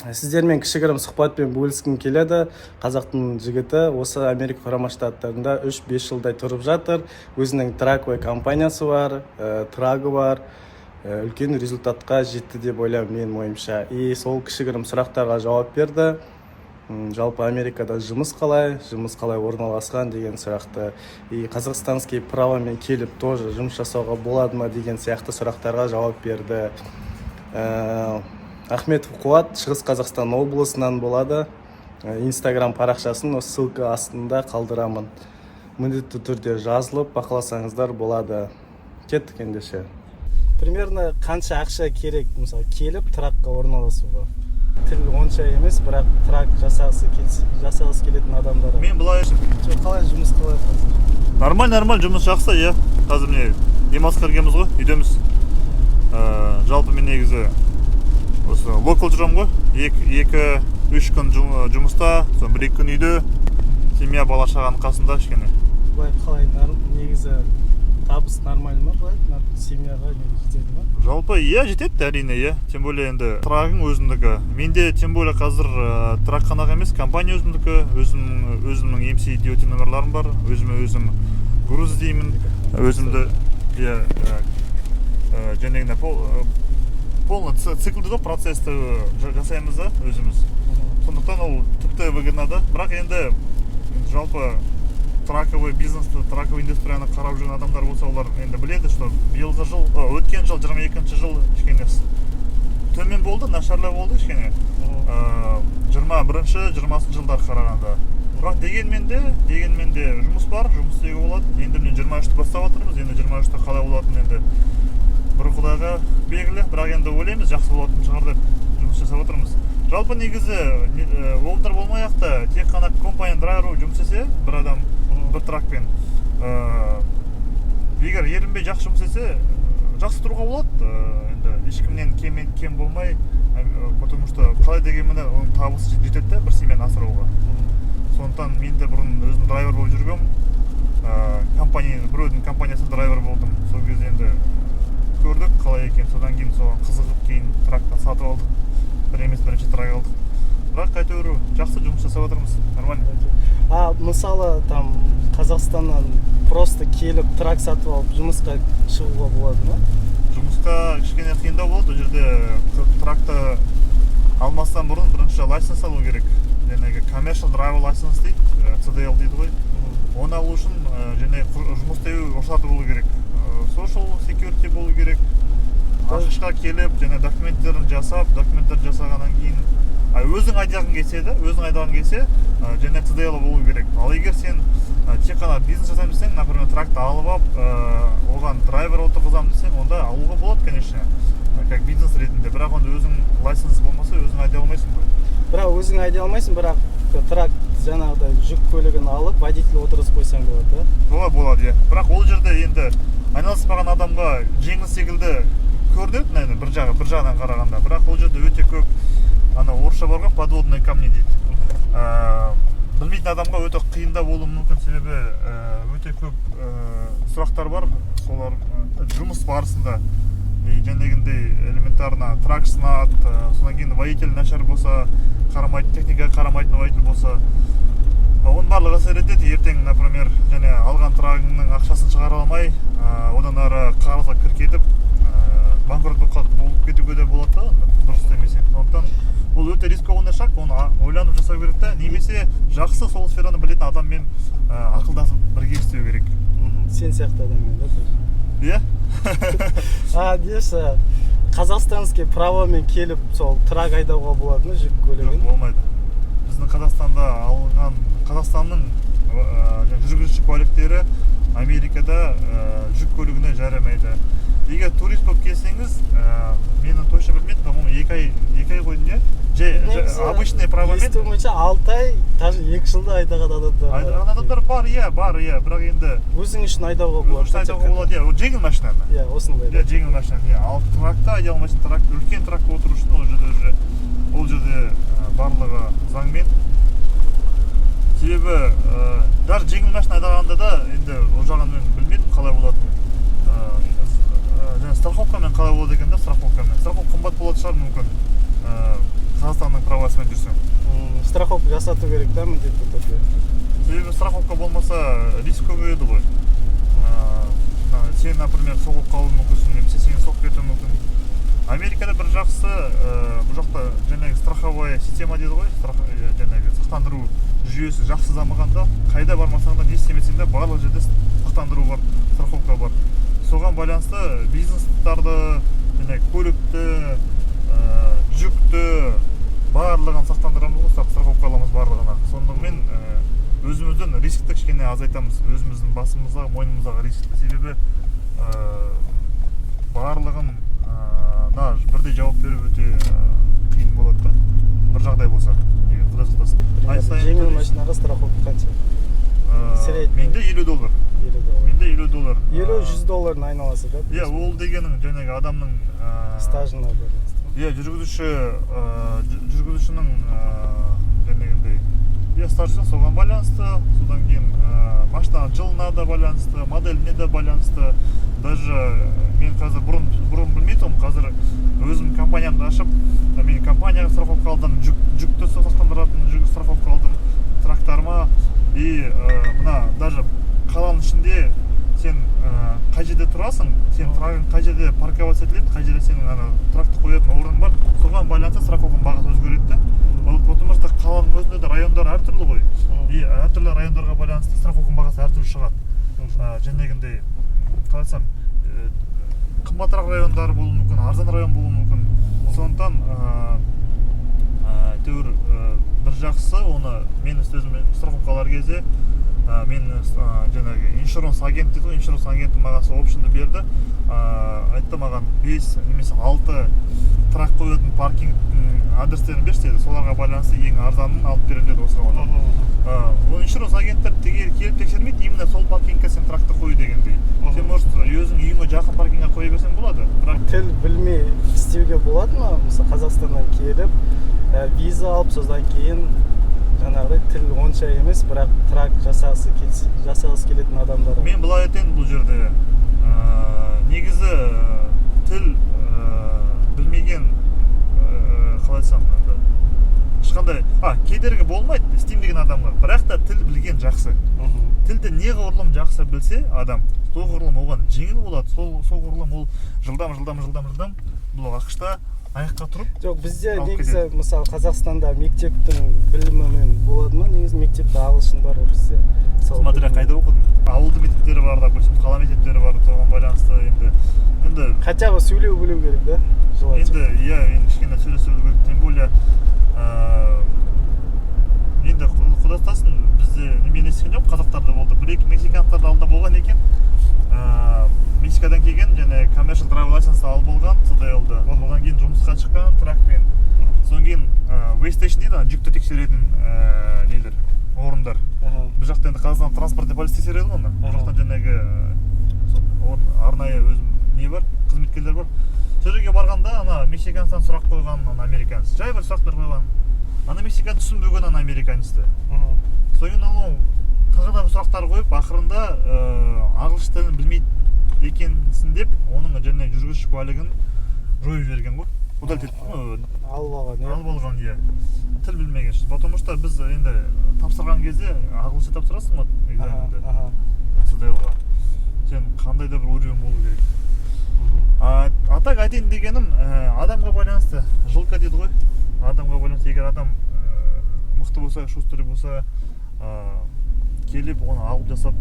Сіздермен кішігірім сұхбатпен бөліскім келеді. Қазақтың жігіті осы Америка құрама штаттарында 3-5 жылдай тұрып жатыр. Өзінің траковый компаниясы бар, трагы бар. Үлкен результатқа жетті деп ойлаймын менің ойымша. И сол кішігірім сұрақтарға жауап берді. Жалпы Америкада жұмыс қалай орналасқан деген сұрақты. И қазақстанский правомен келіп тоже жұмыс жасауға болады ма деген сияқты сұрақтарға жауап берді. Ахметов Қуат Шығыс Қазақстан облысынан болады. Инстаграм парақшасын осы ссылка астында қалдырамын. Міндетті түрде жазылып бақыласаңыздар болады. Кеттік ендеше. Примерно қанша ақша керек, мысалы, келіп тракқа орналасуға? Тіл онша емес, бірақ трак жасағысы келетін адамдар. Мен былай қалай жұмыс қалай қазір? Нормаль жұмыс жақсы, иә. Қазір міне демалысқа келгенбіз ғой, үйдеміз. Жалпы мен негізі осы локал жүремін ғой. 2-3 күн жұмыста, соң 1-2 күн үйде. Семья бала шағаның қасында кішкене. Былай қалай негізі табыс нормально ма былай? Семьяға жетеді ма? Жалпы иә жетеді әрине, иә. Тем более енді трагың өзімдікі. Менде тем более қазір трак қана емес, компания өзімдікі, өзімнің MC DOT номерларым бар. Өзім груз іздеймін. Өзімді иә және полный циклді да процесті жасаймыз да өзіміз. Сондықтан ол тіпті выгодно да. Бірақ енді жалпы траковый бизнесті, траковый индустрияны қарап жүрген адамдар болса, олар енді біледі, что биылғы жыл, өткен жыл 22-ші жыл кішкене төмен болды, нашарлау болды кішкене. 21-ші, 20-шы жылдар қарағанда. Бірақ дегенмен де жұмыс бар, жұмыс істеуге болады. Енді міне 23-ті бастап жатырмыз, енді 23-ті қалай болатын енді бір Құдайға белгілі, бірақ енді ойлаймыз жақсы болатын шығар деп жұмыс жасап отырмыз. Жалпы негізі олдар болмай-ақ та тек қана компания драйвері жұмыс істесе, бір адам бір тракпен, егер ерінбей жақсы жұмыс істесе, жақсы тұруға болады. Енді ешкімнен кем болмай, потому что қалай дегенмен оның табысы жетеді бір семьяны асыруға. Сондықтан мен де бұрын өзім драйвер болып жүргем, біреудің компаниясында драйвер болдым. Сол кезде енді көрдік қалай екен, содан кейін соған қызығып кейін трактан сатып алдық. Бірінші трак алдық. Бірақ әйтеуір жақсы жұмыс жасап отырмыз, нормально. Мысалы, там Қазақстаннан просто келіп трак сатып алып жұмысқа шығуға болады ма? Жұмысқа кішкене қиындау болады. Ол жерде тракты алмастан бұрын бірінші лайсенс алу керек. Жаңағы commercial driver license дейді, CDL дейді ғой. Оны алу үшін және жұмыс істеу рұқсаты болу керек. Social security болу керек. ақшқа келіп, және документтерін жасағаннан кейін өзің айдағың келсе, және CDL болу керек. Ал егер сен тек қана бизнес жасаймын десең, например, тракты алып алып, оған драйвер отырғызамын десең, онда алуға болады, конечно, как бизнес ретінде. Бірақ онда өзің лайсенс болмаса, өзің айдай алмайсың ғой. Бірақ өзің айдай алмайсың, бірақ трак жаңағыдай жүк көлігін алып, водитель отырғызып қойсаң болады, да? Болады, иә. Бірақ ол жерде енді айналыспаған адамға жеңіл секілді көрінеді, бір жағынан қарағанда. Бірақ ол жерде өте көп орысша бар ғой, подводные камни дейді. Білмейтін адамға өте қиында болуы мүмкін, себебі өте көп сұрақтар бар, солар жұмыс барысында. Жәнегіндей элементарно трак сынады, содан кейін водитель нашар болса, техника қарамайтын водитель болса, оның барлығы әсер етеді. Ертең, например, және алған трагыңның ақшасын шығара алмай, одан ары қарызға кір кетіп, банкрот болып кетуге де болады да, дұрыс істемесең. Сондықтан бұл өте рискованный шаг, оны ойланып жасау керек та, немесе жақсы сол сфераны білетін адаммен ақылдасып бірге істеу керек. Сен сияқты адаммен да? Иә? Деші, қазақстанский правомен келіп сол трак айдауға болады ма, жүк көлігін? Жоқ, болмайды. Біздің Қазақстанда алынған, Қазақстанның жүргізуші куәліктері Америкада жүк көлігіне жарамайды. Егер турист болып келсеңіз, мені точно білмейді, по-моему, 2 ай қойдың, обычный правомен. Естуімше 6 ай, даже 2 жылда айдаған адамдар. Айдаған адамдар бар, бірақ енді өзің үшін айдауға болады. Айдауға болады, ол жеңіл машинаны. Иә, осындай. Жеңіл машинаны. Ал тракта айдай алмайсың, үлкен тракқа отыру үшін ол жерде барлығы заңмен. Себебі даже жеңіл машина айдағанда да енді ол жағын мен білмедім қалай болатынын. Страховкамен қалай болады екен да, страховка қымбат болады шығар мүмкін. Қазақстанның правасымен жүрсең. Страховка жасату керек да міндетті түрде. Себебі страховка болмаса риск көбейеді ғой. Сен, например, соғып қалуы мүмкінсің, немесе сені соғып кетуі мүмкін. Америкада бір жақсы, бұл жақта жаңағы страховая система дейді ғой, жаңағы сақтандыру жүйесі жақсы дамығанда, қайда бармасаң да, не істемесең де барлық жерде сақтандыру бар, страховка бар. Соған байланысты бизнестарды, жаңағы көлікті, жүкті барлығын сақтандырамыз ғой, страховкаламыз барлығына. Сонымен өзіміздің рискті кішкене азайтамыз, өзіміздің басымызға, мойнымызға рискті. Себебі барлығын бірдей жауап беру өте қиын болады да, бір жағдай болса. Құдай сақтасын. Жеңіл машинаға страховка қанша? Менде $50. Менде $50. $50-100 айналасы да? Иә, ол дегенің жаңағы адамның стажына байланысты. Иә, жүргізушінің жаңағындай стажы соған байланысты, содан кейін машинаның жылына да байланысты, моделіне де байланысты. Даже мен қазір бұрын білмейтінмін, қазір өзім компаниямды ашып, мен компанияға страховка алдым, жүкті сақтандыратын страховка алдым тракторыма. И мына даже қаланың ішінде сен қай жерде тұрасың, сен трагың қай жерде парковаться етіледі, қай жерде сенің тракты қоятын орын бар, соған байланысты страховканың бағасы өзгереді да. Потому что қаланың өзінде де райондар әртүрлі ғой. И әртүрлі райондарға байланысты страховканың бағасы әртүрлі шығады. Жәнегіндей, қалай айтсам, қымбатырақ райондар болуы мүмкін, арзан район болуы мүмкін. Сондықтан әйтеуір бір жақсы, оны мен өзім страховкалар кезде мен жаңағы иншуранс агент дейді ғой, иншуранс агенті маған сол опшнды берді. Айтты маған 5 немесе 6 трак қоятын паркинг адрестерін берші деді. Соларға байланысты ең арзанын алып беремін деді осы қалада. Ол иншуранс агенттер келіп тексермейді, именно сол паркингке сен тракты қой дегендей. Сен может өзің үйіңе жақын паркингке қоя берсең болады. Тіл білмей істеуге болады ма? Мысалы Қазақстаннан келіп, виза алып, содан кейін жаңағыдай тіл онша емес, бірақ трак жасағысы келетін адамдар. Мен былай айтайын бұл жерде. Негізі тіл білмеген, қалай айтсам, ешқандай кедергі болмайды істеймін деген адамға, бірақ та тіл білген жақсы. Тілді неғұрлым жақсы білсе адам, соғұрлым оған жеңіл болады. Соғұрлым ол жылдам бұл ақшта аяққа тұрып. Жоқ, бізде негізі мысалы Қазақстанда мектептің білімімен болады ма? Негізі мектепте ағылшын бар ғой бізде. Смотря қайда оқыдың? Ауылды мектептері бар, допустим, қала мектептері бар, соған байланысты енді хотя бы сөйлеу білу керек да? Енді иә, кішкене сөйлесу керек. Тем более енді құдай сақтасын, бізде мен естіген жоқ, қазақтарда болды. Бір-екі мексикандықтардың алдында болған екен. Мексикадан келген, және commercial travel license алып болған, CDL-ді. Одан кейін жұмысқа шыққан тракпен. Содан кейін Waystation дейді, жүкті тексеретін нелер, орындар. Бұл жақта енді Қазақстан транспортный полиция тексереді оны. Бұл жақтан жаңағы арнайы өзім не бар, қызметкерлер бар. Сол жерге барғанда мексиканстан сұрақ қойған американец. Жай бір сұрақтар қойған. Мексикан түсінбеген американецті. Содан кейін тағы да сұрақтар қойып, ақырында ағылшын тілін білмейді екенсің деп, оның жаңағы жүргізуші куәлігін жойып жіберген ғой. Алып алған, иә. Тіл білмеген. Потому что біз енді тапсырған кезде ағылшынша тапсырасың ғой экзаменді. CDL-ға. Сен қандай да бір уровень болу керек. Атак айтайын дегенім, адамға байланысты, жылка дейді ғой. Адамға байланысты, егер адам мықты болса, шустер болса, келіп оны алып жасап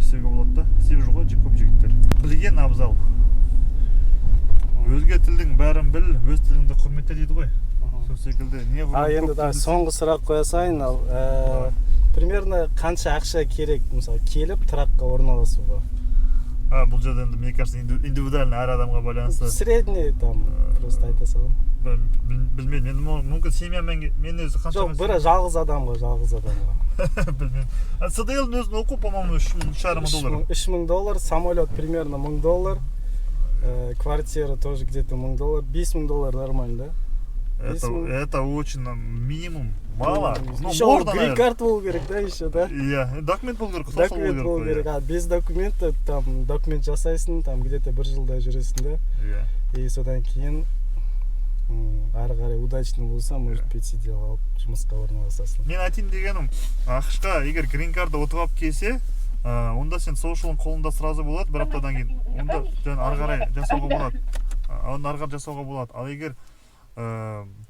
істеуге болады да. Істеп жүр ғой көп жігіттер. Білген абзал. Өзге тілдің бәрін біл, өз тіліңді құрметте дейді ғой. Сол секілді енді соңғы сұрақ қоя салайын. Примерно қанша ақша керек, мысалы, келіп тракқа орналасуға? Бұл жерде енді, мне кажется, индивидуально әр адамға байланысты. Средний там просто айта салам. Білмеймін, енді мүмкін семьямен мен өзі қанша... Жоқ, бір жалғыз адамға. Білмеймін. CDL-дің өзін оқу, по-моему, $3,500. $3,000, самолет примерно $1,000, квартира тоже где-то $1,000, $5,000 нормально, да? Это очень минимум, мало. Еще грин-карт болу керек, да, еще, да? Иә, документ болу керек, документ болу керек, без документа, там, документ жасайсың, там, где-то бір жылда жүресің, да? Иә. И содан кейін ары қарай удачный болса, может петсидел алып жұмысқа орналасасың. Мен айтайын дегенім, ақшқа егер грин-карды ұтып алып келсе, онда сен соушылың қолында сразу болады, бір аптадан кейін. Онда ары қарай жасауға болады. Оны ары қарай жасауға болады. Ал егер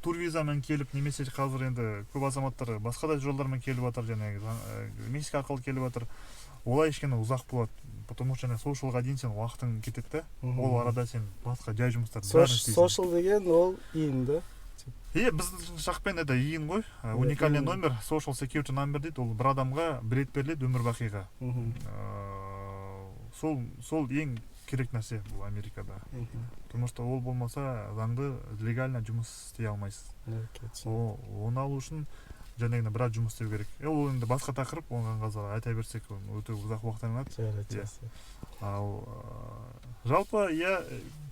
турвизамен келіп, немесе қазір енді көп азаматтар басқа да жолдармен келіп жатыр, жаңағы Мексика арқылы келіп жатыр. Олай ешкені ұзақ болады. Потому что соушылға дейін сен уақытың кетеді. Ол арада сен басқа жай жұмыстарды бәрін істейсің. Соушыл деген ол иінді. Біздің жақпен это иін ғой. Уникальный номер, social security number дейді. Ол бір адамға бір рет беріледі өмір бақиға. Сол ең керек нәрсе бұл Америкада. Потому что ол болмаса заңды легально жұмыс істей алмайсыз. Оны алу үшін жаңағыны біраз жұмыс істеу керек. Ол енді басқа тақырып, оған қазір айта берсек өте ұзақ уақыт алады. Ал жалпы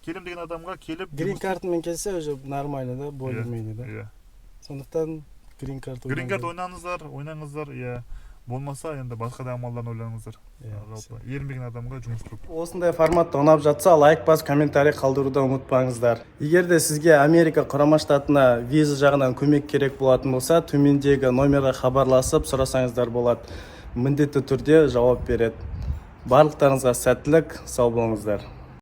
келем деген адамға келіп грин картымен келсе уже нормально да, более-менее да. Сондықтан грин карт ойнаңыздар, болмаса енді басқа да амалдан ойланыңыздар. Жалпы ерінбеген адамға жұмыс көп. Осындай форматта ұнап жатса, лайк басып, комментарий қалдыруды ұмытпаңыздар. Егер де сізге Америка құрама штатына виза жағынан көмек керек болатын болса, төмендегі номерге хабарласып сұрасаңыздар болады. Міндетті түрде жауап береді. Барлықтарыңызға сәттілік, сау болыңыздар.